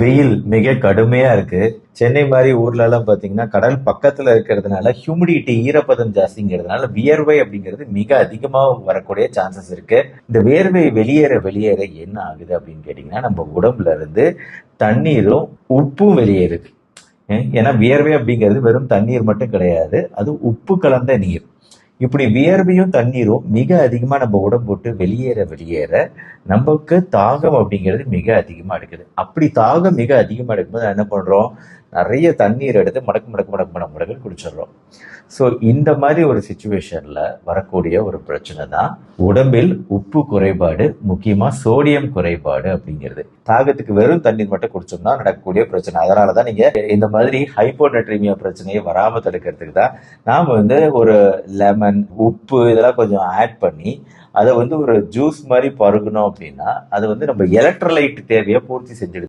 வெயில் மிக கடுமையா இருக்கு. சென்னை மாதிரி ஊர்ல எல்லாம் பாத்தீங்கன்னா கடல் பக்கத்துல இருக்கிறதுனால ஹியூமிடிட்டி ஈரப்பதம் ஜாஸ்திங்கிறதுனால வியர்வை அப்படிங்கிறது மிக அதிகமா வரக்கூடிய சான்சஸ் இருக்கு. இந்த வியர்வை வெளியேற வெளியேற என்ன ஆகுது அப்படின்னு கேட்டீங்கன்னா நம்ம உடம்புல இருந்து தண்ணீரும் உப்பும் வெளியேறுது. ஏன்னா வியர்வை அப்படிங்கிறது வெறும் தண்ணீர் மட்டும் கிடையாது, அது உப்பு கலந்த நீர். இப்படி வியர்வையும் தண்ணீரும் மிக அதிகமா நம்ம உடம்பு விட்டு வெளியேற வெளியேற நமக்கு தாகம் அப்படிங்கிறது மிக அதிகமா எடுக்குது. அப்படி தாகம் மிக அதிகமா எடுக்கும்போது என்ன பண்றோம், நிறைய தண்ணீர் எடுத்து மடக்கு மடக்கு மடக்கு மடக்கு மடக்கு குடிச்சிடுறோம். ஸோ இந்த மாதிரி ஒரு சுச்சுவேஷன்ல வரக்கூடிய ஒரு பிரச்சனை தான் உடம்பில் உப்பு குறைபாடு, முக்கியமா சோடியம் குறைபாடு அப்படிங்கிறது. தாகத்துக்கு வெறும் தண்ணீர் மட்டும் குடிச்சோம்னா நடக்கக்கூடிய பிரச்சனை. அதனாலதான் நீங்க இந்த மாதிரி ஹைப்போநட்ரிமியா பிரச்சனையை வராம தடுக்கிறதுக்கு தான் நாம ஒரு லெமன், உப்பு இதெல்லாம் கொஞ்சம் ஆட் பண்ணி அதை ஒரு ஜூஸ் மாதிரி பருகணும் அப்படின்னா அது நம்ம எலக்ட்ரோலைட் தேவையை பூர்த்தி செஞ்சிடுது.